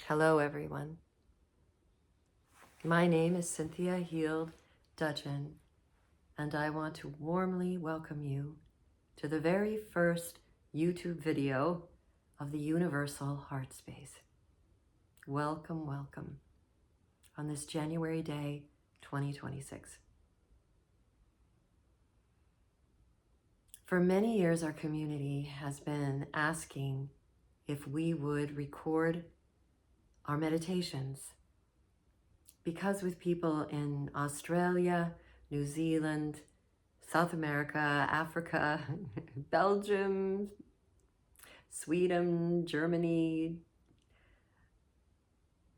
Hello, everyone. My name is Cynthia Heald Dudgeon, and I want to warmly welcome you to the very first YouTube video of the Universal Heart Space. Welcome, welcome on this January day, 2026. For many years, our community has been asking if we would record our meditations, because with people in Australia, New Zealand, South America, Africa, Belgium, Sweden, Germany,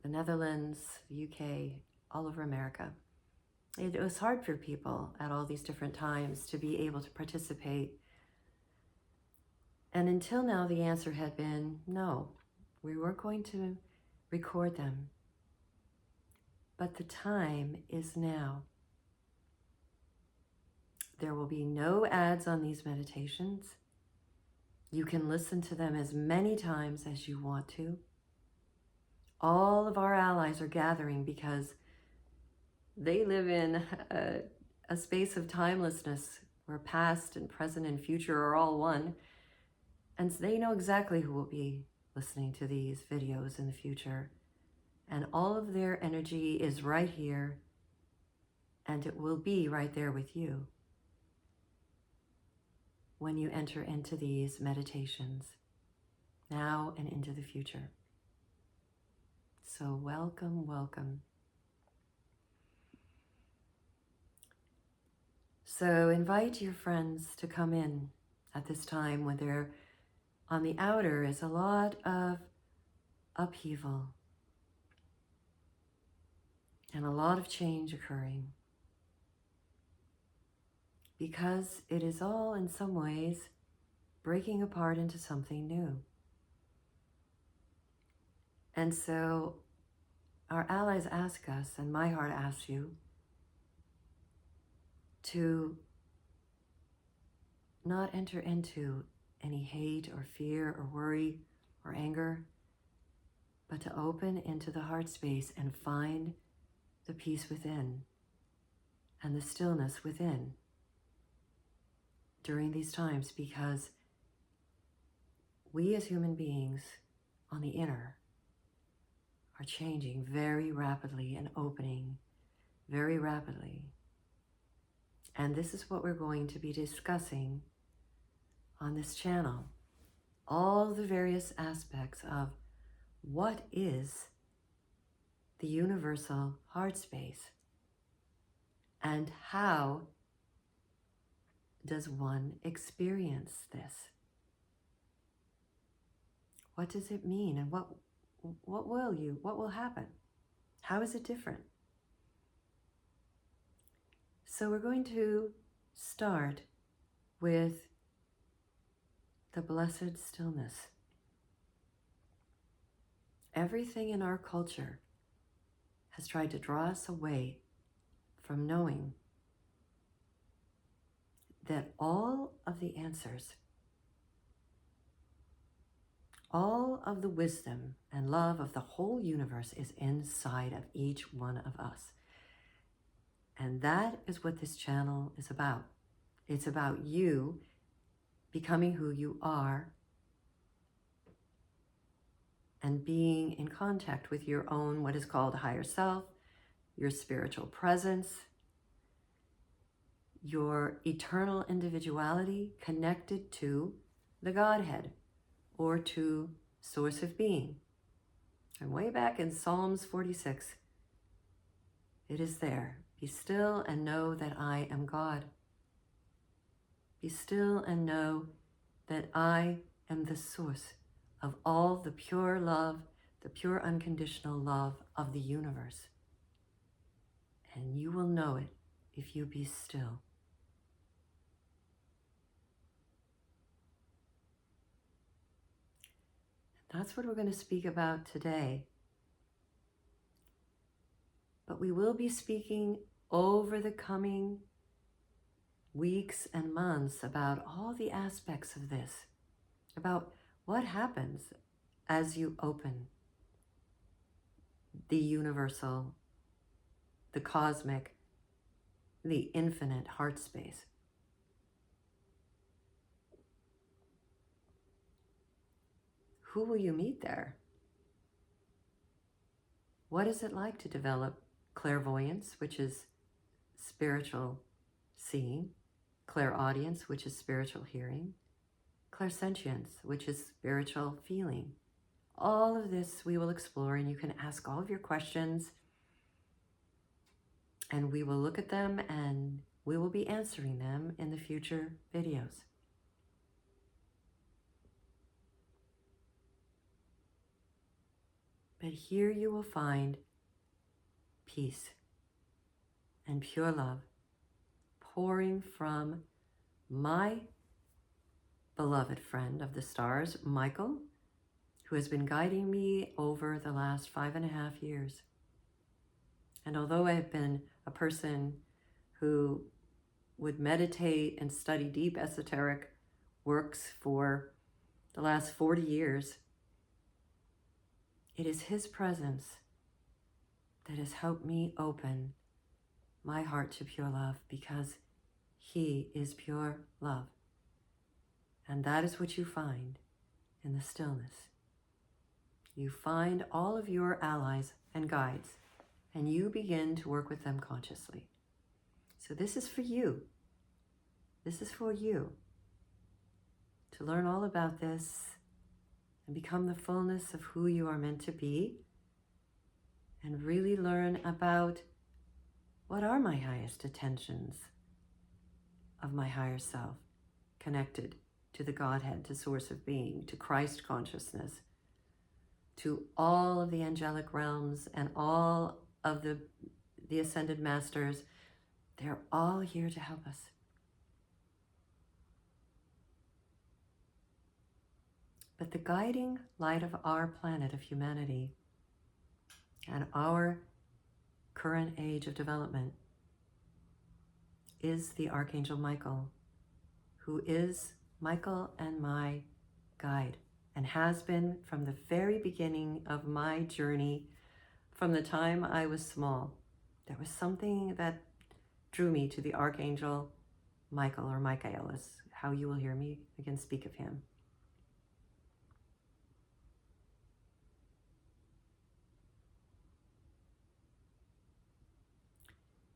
the Netherlands, the UK, all over America, it was hard for people at all these different times to be able to participate. And until now, the answer had been no, we weren't going to record them. But the time is now. There will be no ads on these meditations. You can listen to them as many times as you want to. All of our allies are gathering because they live in a space of timelessness where past and present and future are all one. And so they know exactly who will be listening to these videos in the future. And all of their energy is right here, and it will be right there with you when you enter into these meditations, now and into the future. So welcome, welcome. So invite your friends to come in at this time when they're on the outer is a lot of upheaval and a lot of change occurring, because it is all in some ways breaking apart into something new. And so our allies ask us, and my heart asks you, to not enter into any hate or fear or worry or anger, but to open into the heart space and find the peace within and the stillness within during these times, because we as human beings on the inner are changing very rapidly and opening very rapidly. And this is what we're going to be discussing on this channel. All the various aspects of what is the universal heart space and how does one experience this? What does it mean, and what will happen? How is it different? So we're going to start with the blessed stillness. Everything in our culture has tried to draw us away from knowing that all of the answers, all of the wisdom and love of the whole universe is inside of each one of us. And that is what this channel is about. It's about you becoming who you are and being in contact with your own, what is called higher self, your spiritual presence, your eternal individuality connected to the Godhead or to source of being. And way back in Psalms 46, it is there. Be still and know that I am God. Be still and know that I am the source of all the pure love, the pure unconditional love of the universe. And you will know it if you be still. That's what we're going to speak about today. But we will be speaking over the coming weeks and months about all the aspects of this, about what happens as you open, the universal, the cosmic, the infinite heart space. Who will you meet there? What is it like to develop clairvoyance, which is spiritual seeing, clairaudience, which is spiritual hearing, clairsentience, which is spiritual feeling? All of this we will explore, and you can ask all of your questions, and we will look at them and we will be answering them in the future videos. But here you will find peace and pure love pouring from my beloved friend of the stars, Michael, who has been guiding me over the last 5.5 years. And although I have been a person who would meditate and study deep esoteric works for the last 40 years, it is his presence that has helped me open my heart to pure love, because he is pure love. And that is what you find in the stillness. You find all of your allies and guides, and you begin to work with them consciously. So this is for you. This is for you to learn all about this and become the fullness of who you are meant to be, and really learn about what are my highest intentions of my higher self, connected to the Godhead, to source of being, to Christ consciousness, to all of the angelic realms and all of the ascended masters. They're all here to help us. But the guiding light of our planet, of humanity, and our current age of development is the Archangel Michael, who is Michael and my guide, and has been from the very beginning of my journey, from the time I was small. There was something that drew me to the Archangel Michael, or Michael is how you will hear me again speak of him.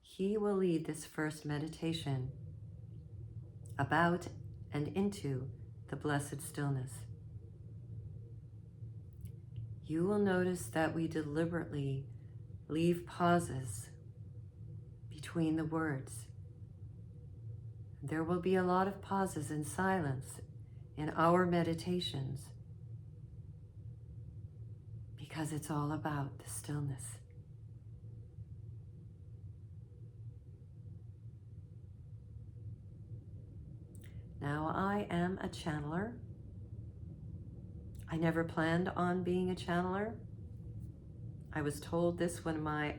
He will lead this first meditation about and into the blessed stillness. You will notice that we deliberately leave pauses between the words. There will be a lot of pauses in silence in our meditations, because it's all about the stillness. Now, I am a channeler. I never planned on being a channeler. I was told this when my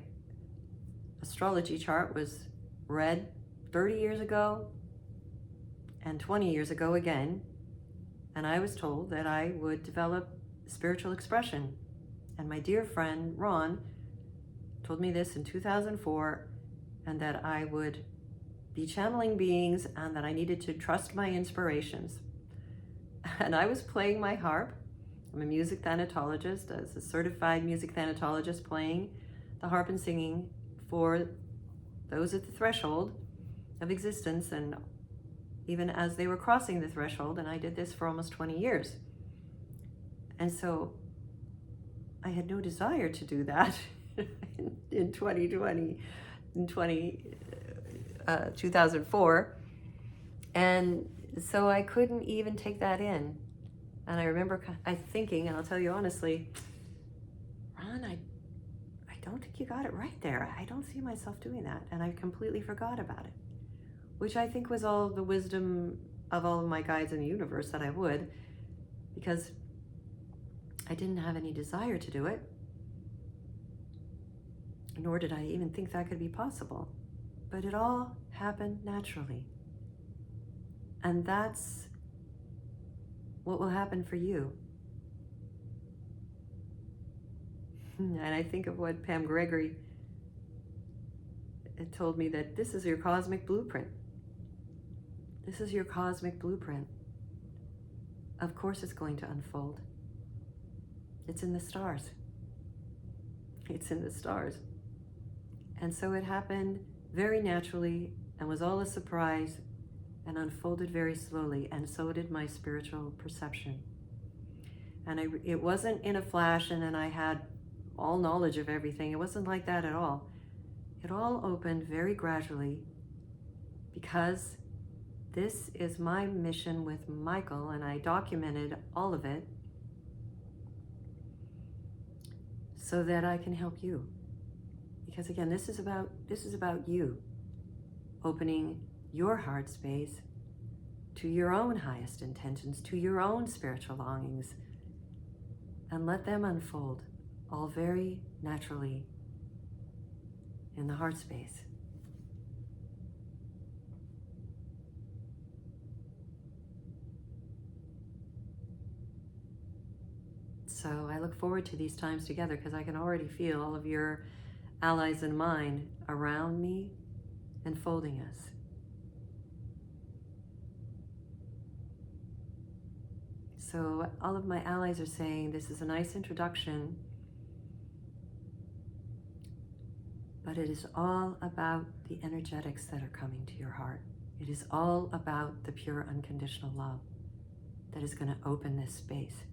astrology chart was read 30 years ago and 20 years ago again. And I was told that I would develop spiritual expression. And my dear friend Ron told me this in 2004, and that I would be channeling beings and that I needed to trust my inspirations. And I was playing my harp. I'm a music thanatologist, as a certified music thanatologist, playing the harp and singing for those at the threshold of existence, and even as they were crossing the threshold, and I did this for almost 20 years. And so I had no desire to do that in 2020, in 2004. And so I couldn't even take that in. And I remember thinking, and I'll tell you honestly, Ron, I don't think you got it right there. I don't see myself doing that. And I completely forgot about it, which I think was all the wisdom of all of my guides in the universe that I would, because I didn't have any desire to do it, nor did I even think that could be possible. But it all happened naturally. And that's what will happen for you. And I think of what Pam Gregory had told me, that this is your cosmic blueprint. This is your cosmic blueprint. Of course it's going to unfold. It's in the stars. It's in the stars. And so it happened very naturally and was all a surprise and unfolded very slowly, and so did my spiritual perception. And it wasn't in a flash and then I had all knowledge of everything. It wasn't like that at all. It all opened very gradually, because this is my mission with Michael, and I documented all of it so that I can help you. Because again, this is about you opening your heart space to your own highest intentions, to your own spiritual longings, and let them unfold all very naturally in the heart space. So I look forward to these times together, because I can already feel all of your allies and mine around me, enfolding us. So all of my allies are saying this is a nice introduction, but it is all about the energetics that are coming to your heart. It is all about the pure unconditional love that is going to open this space.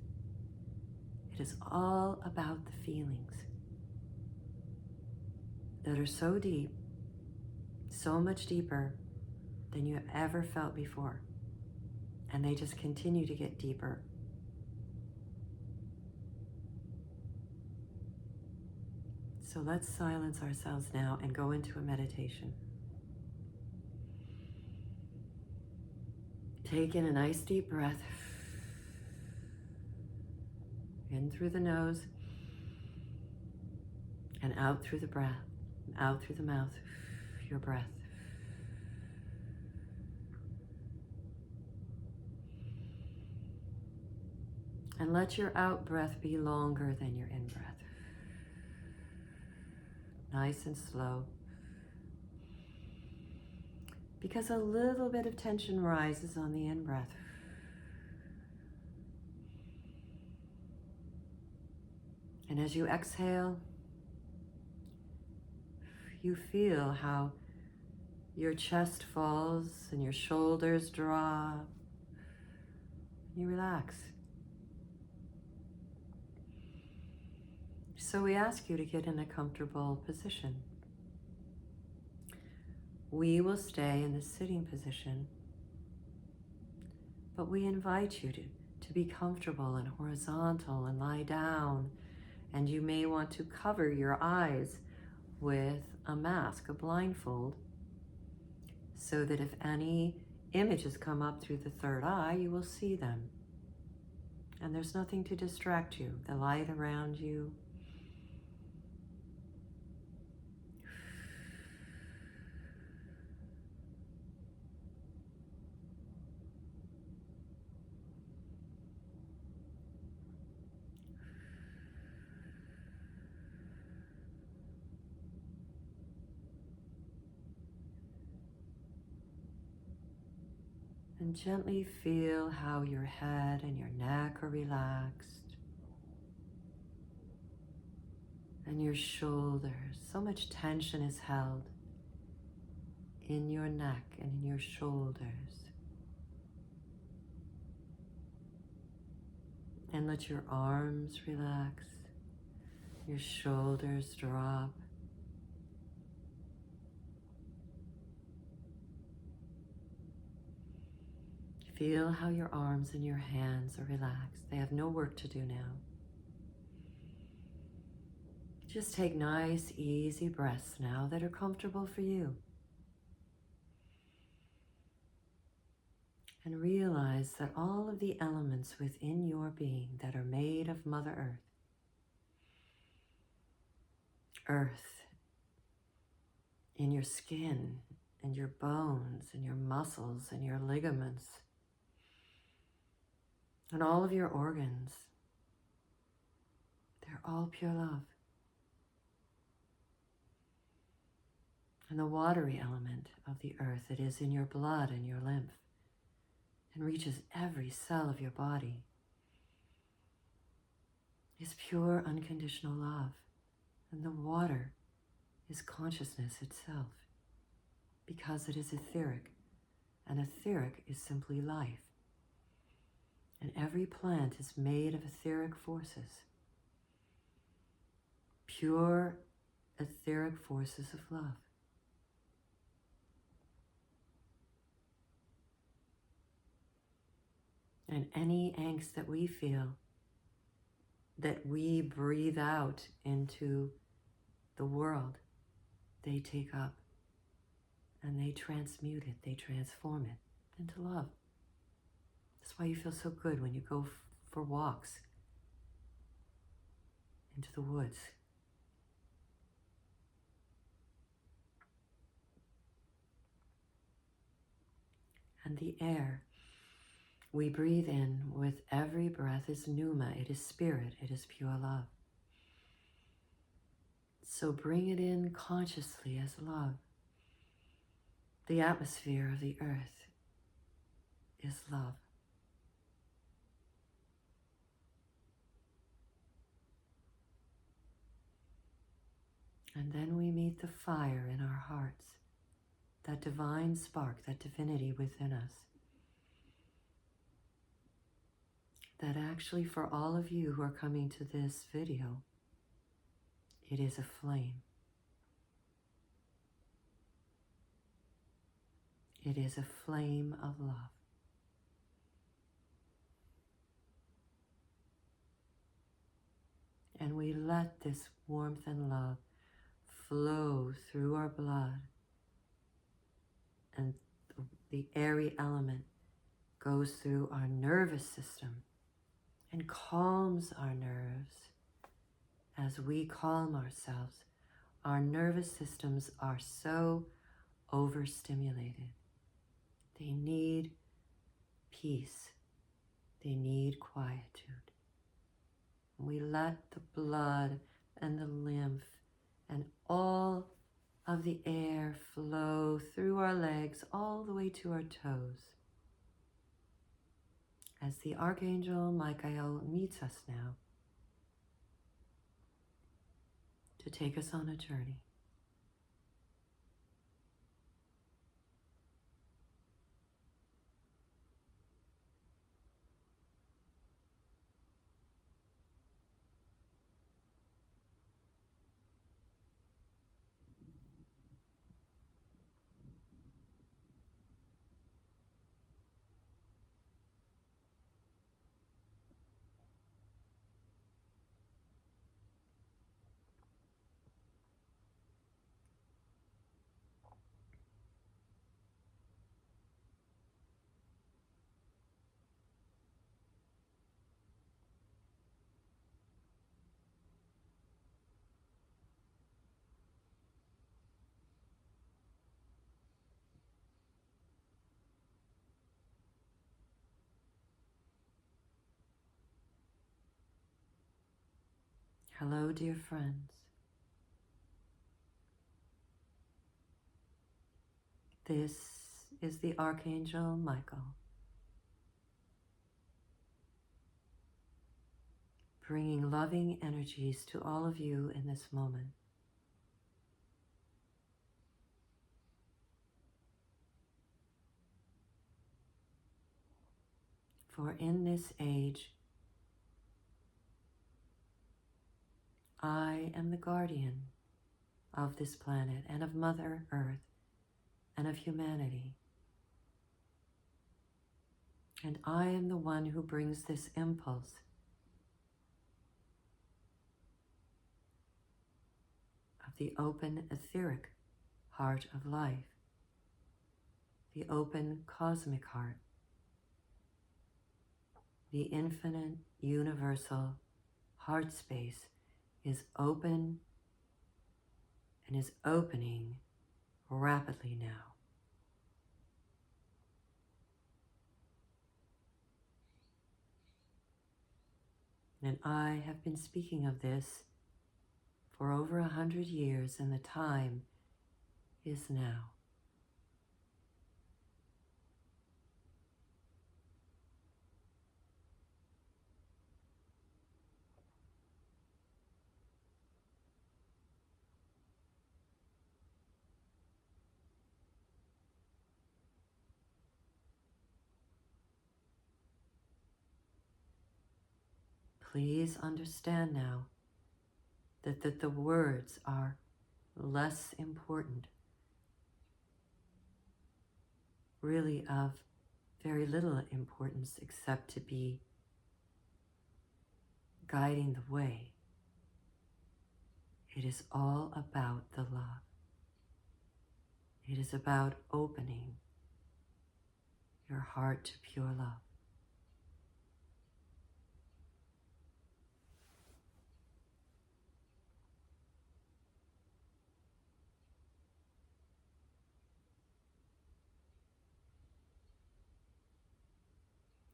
It is all about the feelings that are so deep, so much deeper than you have ever felt before. And they just continue to get deeper. So let's silence ourselves now and go into a meditation. Take in a nice deep breath. In through the nose and out through the breath, out through the mouth, your breath. And let your out breath be longer than your in breath. Nice and slow. Because a little bit of tension rises on the in breath. And as you exhale, you feel how your chest falls and your shoulders drop. You relax. So we ask you to get in a comfortable position. We will stay in the sitting position, but we invite you to be comfortable and horizontal and lie down. And you may want to cover your eyes with a mask, a blindfold, so that if any images come up through the third eye, you will see them. And there's nothing to distract you. The light around you. And gently feel how your head and your neck are relaxed. And your shoulders. So much tension is held in your neck and in your shoulders. And let your arms relax. Your shoulders drop. Feel how your arms and your hands are relaxed. They have no work to do now. Just take nice, easy breaths now that are comfortable for you. And realize that all of the elements within your being that are made of Mother Earth, earth in your skin and your bones and your muscles and your ligaments, and all of your organs, they're all pure love. And the watery element of the earth that is in your blood and your lymph and reaches every cell of your body is pure unconditional love. And the water is consciousness itself because it is etheric, and etheric is simply life. And every plant is made of etheric forces, pure etheric forces of love. And any angst that we feel, that we breathe out into the world, they take up and they transmute it, they transform it into love. That's why you feel so good when you go for walks into the woods. And the air we breathe in with every breath is pneuma, it is spirit, it is pure love. So bring it in consciously as love. The atmosphere of the earth is love. And then we meet the fire in our hearts, that divine spark, that divinity within us. That actually for all of you who are coming to this video, it is a flame. It is a flame of love. And we let this warmth and love flow through our blood, and the airy element goes through our nervous system and calms our nerves. As we calm ourselves, our nervous systems are so overstimulated. They need peace. They need quietude. We let the blood and the lymph and all of the air flow through our legs all the way to our toes. As the Archangel Michael meets us now to take us on a journey. Hello, dear friends. This is the Archangel Michael, bringing loving energies to all of you in this moment. For in this age, I am the guardian of this planet and of Mother Earth and of humanity. And I am the one who brings this impulse of the open etheric heart of life, the open cosmic heart, the infinite universal heart space is open and is opening rapidly now. And I have been speaking of this for over 100 years, and the time is now. Please understand now that the words are less important, really of very little importance except to be guiding the way. It is all about the love. It is about opening your heart to pure love.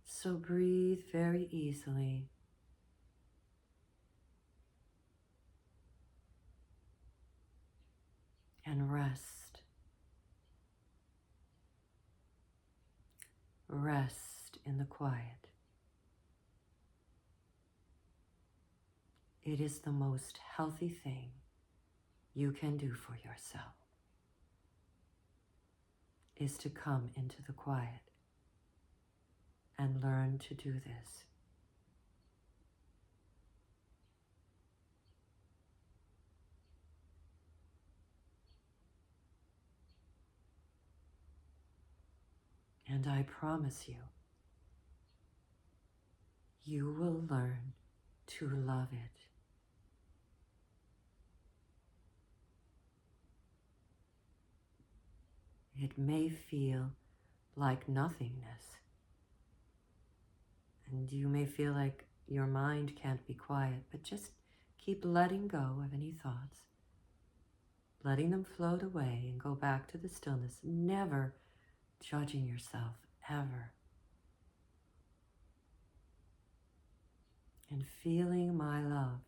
So breathe very easily. And rest. Rest in the quiet. It is the most healthy thing you can do for yourself, is to come into the quiet and learn to do this. And I promise you, you will learn to love it. It may feel like nothingness, and you may feel like your mind can't be quiet, but just keep letting go of any thoughts, letting them float away and go back to the stillness, never judging yourself, ever. And feeling my love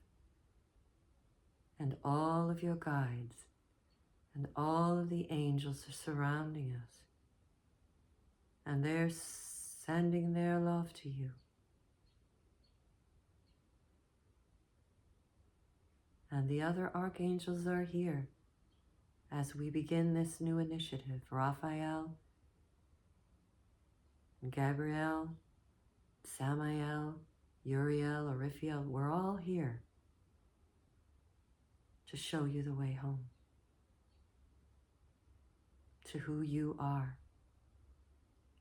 and all of your guides and all of the angels are surrounding us, and they're sending their love to you. And the other archangels are here as we begin this new initiative. Raphael, Gabriel, Samael, Uriel, Raphael, we're all here to show you the way home, to who you are.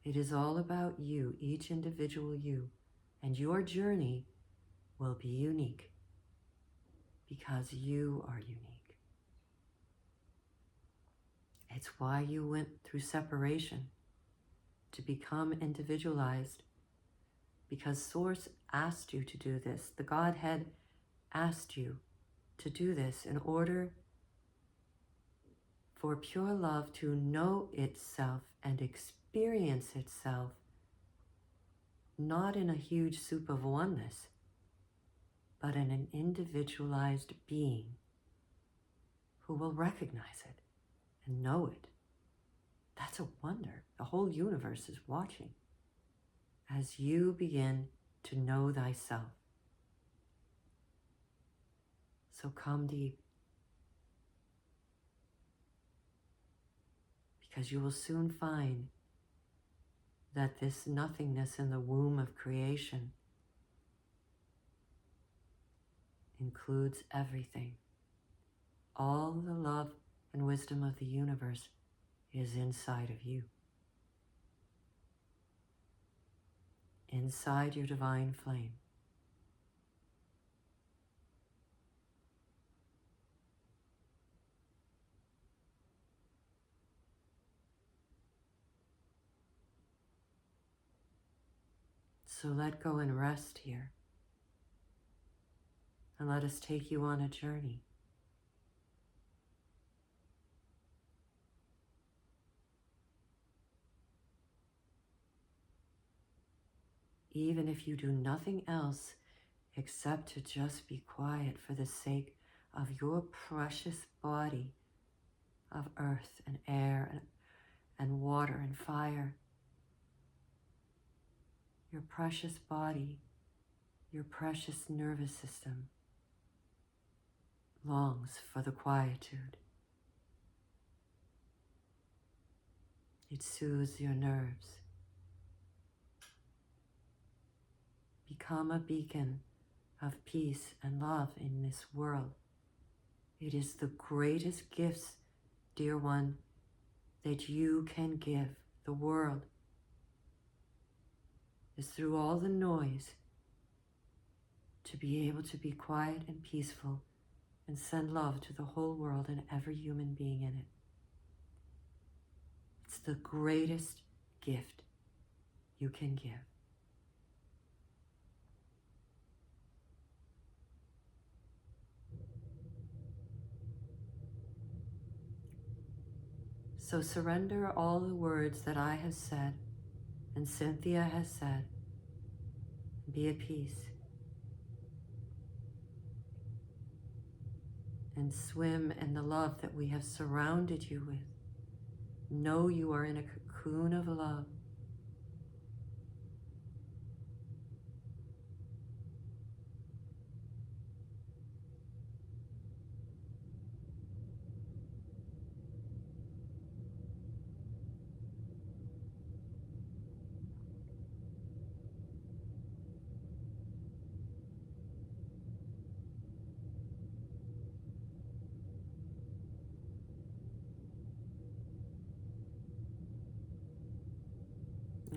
It is all about you, each individual you, and your journey will be unique because you are unique. It's why you went through separation, to become individualized, because Source asked you to do this. The Godhead asked you to do this in order for pure love to know itself and experience itself, not in a huge soup of oneness, but in an individualized being who will recognize it and know it. That's a wonder. The whole universe is watching as you begin to know thyself. So come deep, because you will soon find that this nothingness in the womb of creation includes everything. All the love and wisdom of the universe is inside of you, inside your divine flame. So let go and rest here, and let us take you on a journey. Even if you do nothing else except to just be quiet for the sake of your precious body of earth and air and water and fire. Your precious body, your precious nervous system longs for the quietude. It soothes your nerves. Become a beacon of peace and love in this world. It is the greatest gifts, dear one, that you can give the world. Is through all the noise to be able to be quiet and peaceful and send love to the whole world and every human being in it. It's the greatest gift you can give. So surrender all the words that I have said and Cynthia has said. Be at peace. And swim in the love that we have surrounded you with. Know you are in a cocoon of love.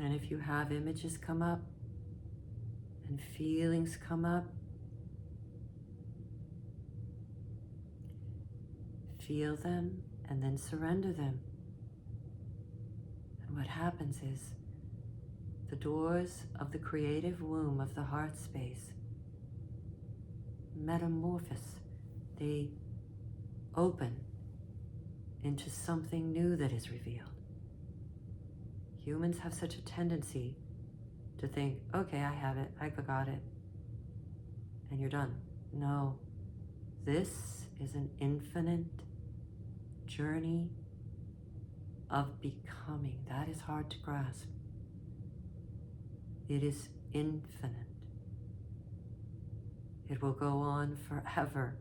And if you have images come up and feelings come up, feel them and then surrender them. And what happens is the doors of the creative womb of the heart space metamorphose. They open into something new that is revealed. Humans have such a tendency to think, okay, I have it, I got it, and you're done. No, this is an infinite journey of becoming. That is hard to grasp. It is infinite. It will go on forever,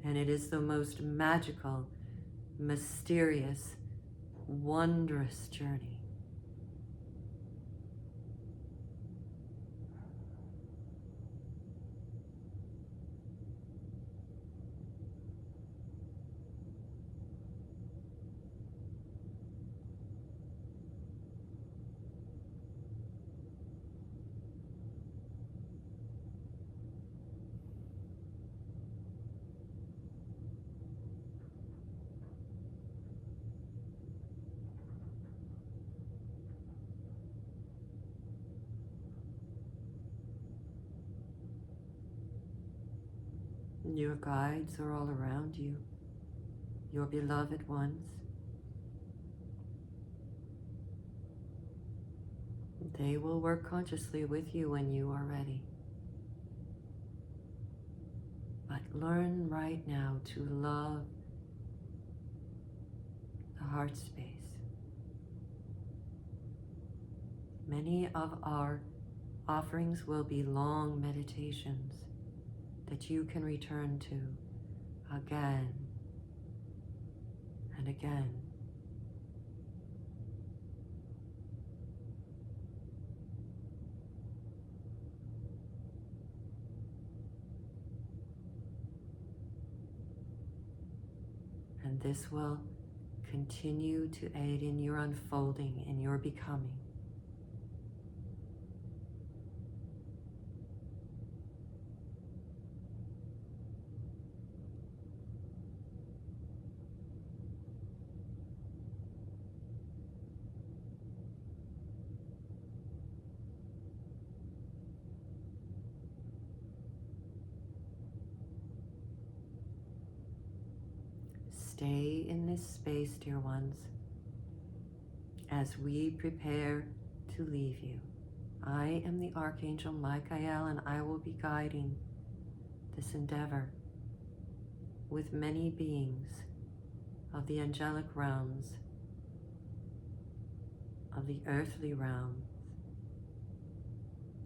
and it is the most magical, mysterious, wondrous journey. Your guides are all around you, your beloved ones. They will work consciously with you when you are ready. But learn right now to love the heart space. Many of our offerings will be long meditations that you can return to again and again. And this will continue to aid in your unfolding, in your becoming. Stay in this space, dear ones, as we prepare to leave you. I am the Archangel Michael, and I will be guiding this endeavor with many beings of the angelic realms, of the earthly realms,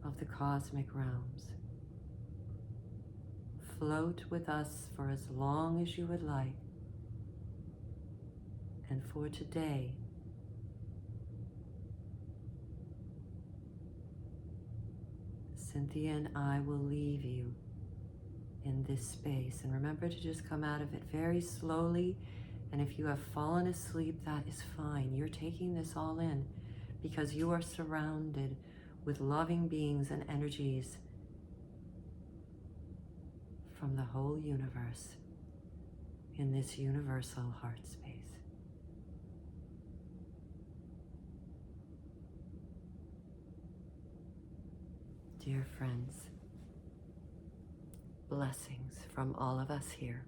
of the cosmic realms. Float with us for as long as you would like. And for today, Cynthia and I will leave you in this space. And remember to just come out of it very slowly. And if you have fallen asleep, that is fine. You're taking this all in because you are surrounded with loving beings and energies from the whole universe in this universal heart space. Dear friends, blessings from all of us here.